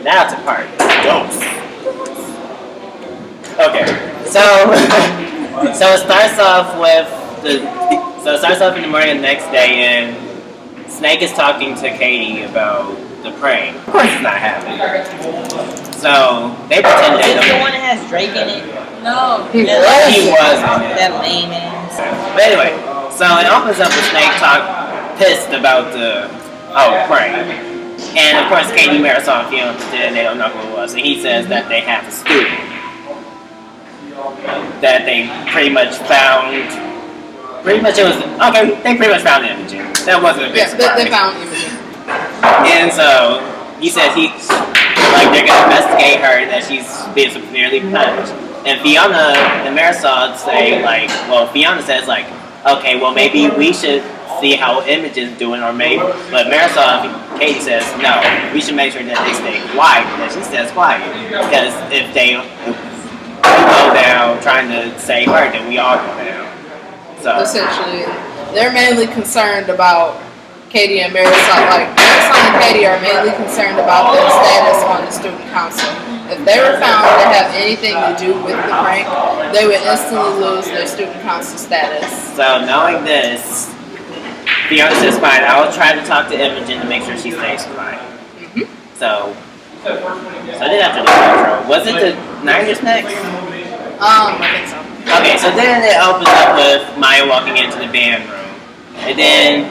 Now to part. Dose. Okay. So so it starts off in the morning the next day, and Snake is talking to Katie about the prank. Of course it's not happening. So they pretend they don't. Is the one that has Drake in it? No. He wasn't. That lame ass. But anyway, so it opens up with Snake pissed about the prank. And of course Katie, Marisol, and Fiona pretend they don't know who it was. And he says that they have a student that they pretty much found. Pretty much it was okay. They pretty much found Imogen. That wasn't a big surprise. They found Imogen. And so he says they're gonna investigate her, that she's being severely punished. And Fiona and Marisol say Fiona says okay, well maybe we should see how Imogen's doing, or maybe, but Marisol and Katie says no, we should make sure that they stay quiet. That she stays quiet, because if we go down trying to save her, then we all go down. So essentially, they're mainly concerned about Katie and Marisol. Marisol and Katie are mainly concerned about their status on the student council. If they were found to have anything to do with the prank, they would instantly lose their student council status. So knowing this, Fiona says fine, I will try to talk to Imogen to make sure she stays quiet. Mm-hmm. So then after the intro, was it the Niners next? I think so. Okay, so then it opens up with Maya walking into the band room. And then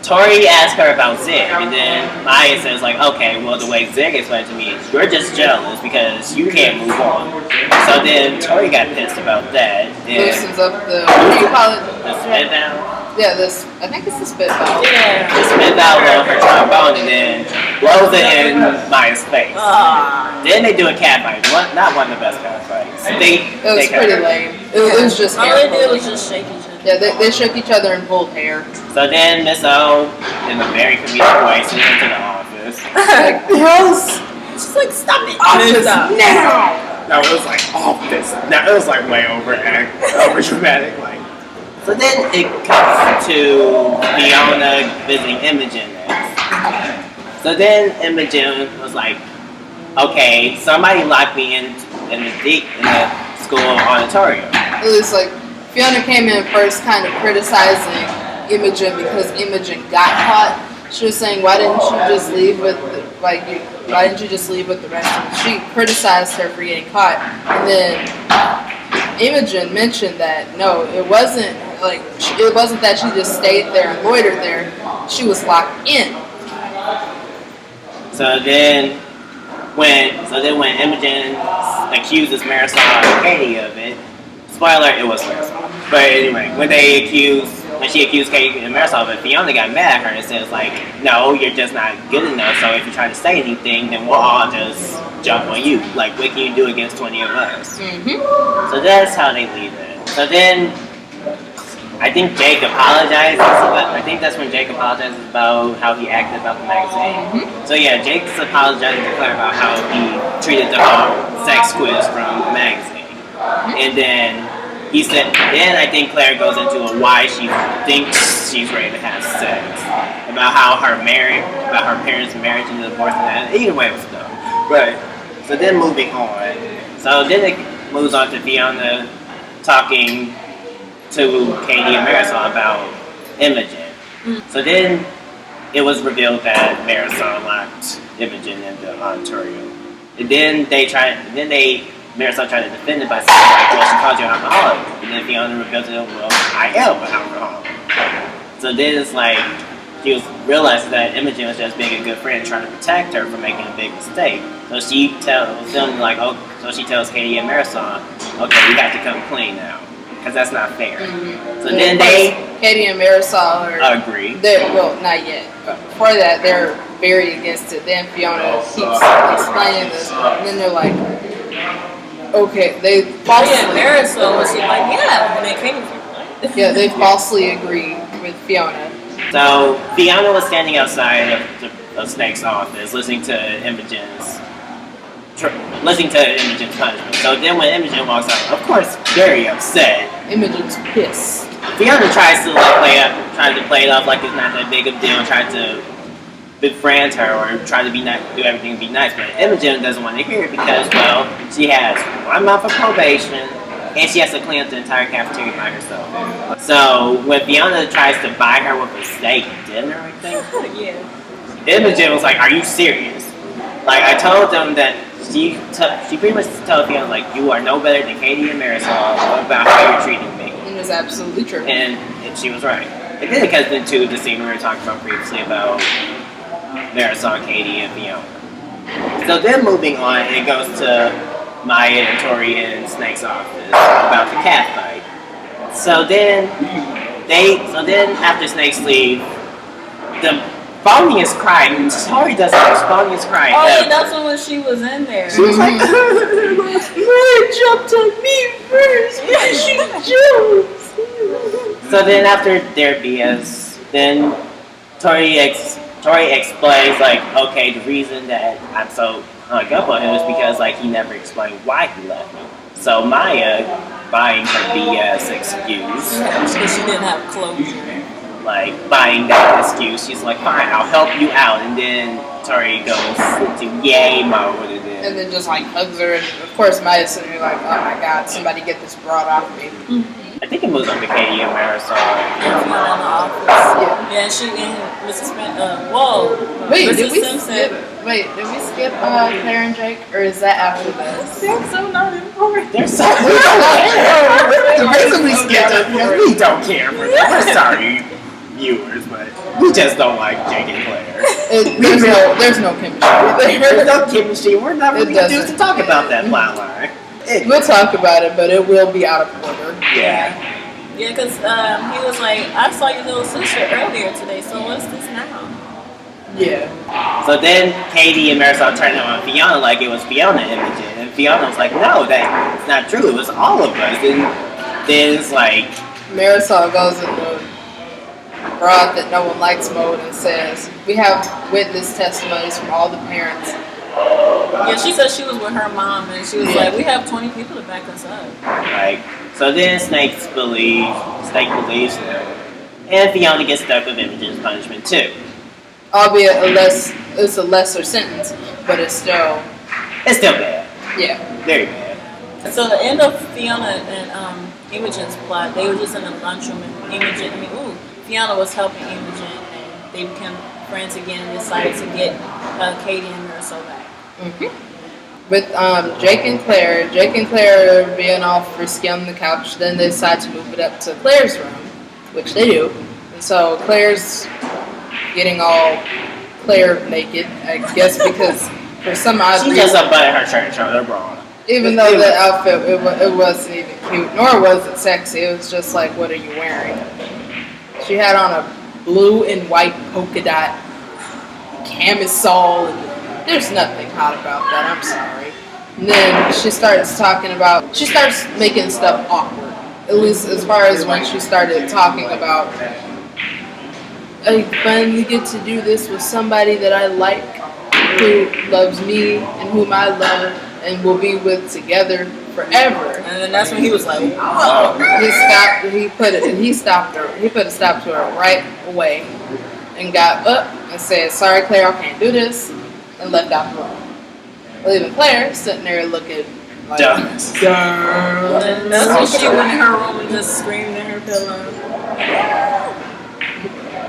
Tori asks her about Zig. And then Maya says, okay, well, the way Zig explained to me is you're just jealous because you can't move on. So then Tori got pissed about that. Loosens up what do you call it? The spit valve? Yeah, I think it's the spit valve. Yeah. The spit valve of her trombone, and then blows it in Maya's face. Then they do a cat fight. Not one of the best cat fights. It was pretty lame. It was just all they did was just shake each other. Yeah, they shook each other and pulled hair. So then Miss O, in a very comedic way, sneaks into the office. She's like, stop it. Office now! No, it was office. No, it was way over dramatic. So then it comes to Fiona visiting Imogen next. So then Imogen was okay, somebody locked me in the school auditorium. It was Fiona came in first kind of criticizing Imogen because Imogen got caught. She was saying, why didn't you just leave with the rest of them? She criticized her for getting caught. And then Imogen mentioned that no, it wasn't that she just stayed there and loitered there. She was locked in. So then when Imogen accuses Marisol and Katie of it, spoiler, it was Marisol. But anyway, when she accused Katie and Marisol of it, Fiona got mad at her and says no, you're just not good enough. So if you try to say anything, then we'll all just jump on you. What can you do against 20 of us? Mm-hmm. So that's how they leave it. So then I think Jake apologizes. I think that's when Jake apologizes about how he acted about the magazine. Mm-hmm. So yeah, Jake's apologizing to Claire about how he treated the whole sex quiz from the magazine. Mm-hmm. And then he said, then I think Claire goes into why she thinks she's ready to have sex. About how her parents' marriage and divorce and that. Either way it was dumb. Right. So then moving on. So then it moves on to Fiona talking to Katie and Marisol about Imogen. So then it was revealed that Marisol locked Imogen in the auditorium. And then Marisol tried to defend it by saying well, she called you an alcoholic. And then Fiona revealed to them, well, I am an alcoholic. So then it's she realized that Imogen was just being a good friend, trying to protect her from making a big mistake. So she tells them she tells Katie and Marisol, okay, we got to come clean now. Because that's not fair. Mm-hmm. So then Katie and Marisol agree. Not yet. Before that, they're very against it. Then Fiona keeps explaining this, and then they're okay. They falsely. Marisol was and they came. Yeah, they falsely agree with Fiona. So Fiona was standing outside of Snake's office, listening to Imogen's punishment. So then when Imogen walks out, of course, very upset. Imogen's pissed. Fiona tries to play it off like it's not that big of a deal, tried to befriend her or try to be nice, do everything to be nice. But Imogen doesn't want to hear it because, well, she has 1 month of probation and she has to clean up the entire cafeteria by herself. So when Fiona tries to buy her with a steak dinner, I think, Imogen was like, "Are you serious?" Like, I told them that she pretty much told Fiona, like, "You are no better than Katie and Marisol about how you're treating me." It was absolutely true. And she was right. It then comes into the scene we were talking about previously about Marisol, Katie, and Fiona. So then moving on, it goes to Maya and Tori and Snake's office about the cat fight. So then after Snake's leave, the Bonnie is crying. Tori doesn't know Bonnie is crying. Oh, and that's when she was in there. She was like, Maya jumped on me first. Yeah, she jumped. So then after their BS, then Tori explains, like, okay, the reason that I'm so hung up on him is because, like, he never explained why he left me. So Maya, buying her BS excuse, Because she didn't have closure. like, buying that excuse, she's like, fine, I'll help you out. And then Tori goes to yay mode And then just like hugs her, and of course Maya's sitting there like, oh my god, somebody get this broad off me. I think it moves on to Katie and Marisol. In the office. Yeah, and she and Mrs. Wait, Mrs. did we Simpson. skip Claire and Jake, or is that after this? They're so not important. They're so the reason we skipped it because we don't care for them. We're sorry, viewers, but we just don't like Jake and Claire. There's no chemistry. There's no chemistry. We're not really doesn't. used to talk about that plot line. We'll talk about it, but it will be out of order. Yeah. Yeah, because he was like, I saw your little sister earlier today, so what's this now? Yeah. So then Katie and Marisol turned it on Fiona like it was Fiona Imogen. And Fiona was like, no, that's not true. It was all of us. And then it's like... Marisol goes into broad that no one likes mode and says, we have witness testimonies from all the parents. Yeah, she said she was with her mom, and she was like, we have 20 people to back us up. Like, so then Snake believes them. And Fiona gets stuck with Imogen's punishment too. Albeit it's a lesser sentence, but it's still bad. Yeah. Very bad. So the end of Fiona and Imogen's plot, they were just in a lunchroom, and Fiona was helping Imogen, and they became friends again and decided to get Katie and Marisol back. Mm-hmm. With Jake and Claire being all frisky on the couch, then they decide to move it up to Claire's room, which they do. And so Claire's getting all Claire naked, I guess, because for some odd reason, she just unbuttoned her shirt and showed her bra. Even though the outfit it wasn't even cute, nor was it sexy. It was just like, what are you wearing? She had on a blue and white polka dot camisole, and there's nothing hot about that, I'm sorry. And then she starts making stuff awkward. At least as far as when she started talking about, I finally get to do this with somebody that I like, who loves me and whom I love and will be with together forever. And then that's when he was like, whoa. He put a stop to her right away and got up and said, sorry Claire, I can't do this, and left out the room. Leaving Claire sitting there looking like dumb. And that's when she went in her room and just screamed in her pillow.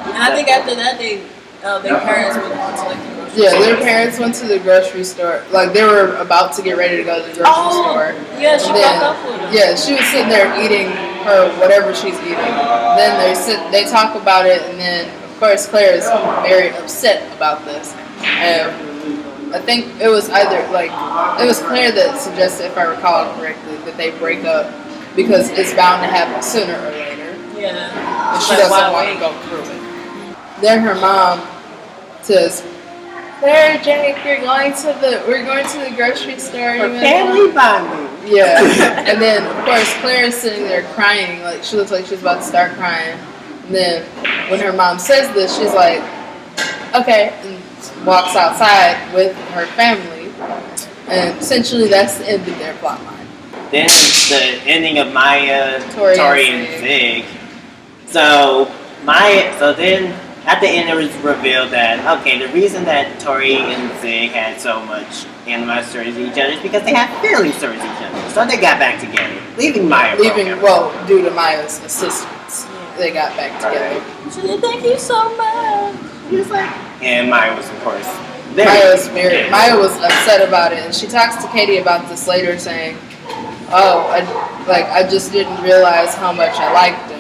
And I think after that their parents went on to like the grocery store. Yeah, their parents went to the grocery store. Like they were about to get ready to go to the grocery store. Yeah, she broke up with them. Yeah, she was sitting there eating her whatever she's eating. Then they talk about it, and then of course Claire is very upset about this. I think it was Claire that suggested, if I recall correctly, that they break up because it's bound to happen sooner or later. Yeah. And she doesn't want to go through it. Then her mom says, Claire, Jake, we're going to the grocery store. For family bonding. Yeah. And then of course Claire is sitting there crying, like she looks like she's about to start crying. And then when her mom says this, she's like, okay, and walks outside with her family. And essentially that's the end of their plot line. Then the ending of Maya, Tori and Zig. So then at the end it was revealed that, okay, the reason that Tori and Zig had so much animosity towards each other is because they had feelings towards each other. So they got back together, leaving Maya broken. Well, due to Maya's assistance, they got back together. She said, "Thank you so much." He was like, and Maya was, of course, Maya was upset about it, and she talks to Katie about this later, saying, "Oh, I just didn't realize how much I liked him."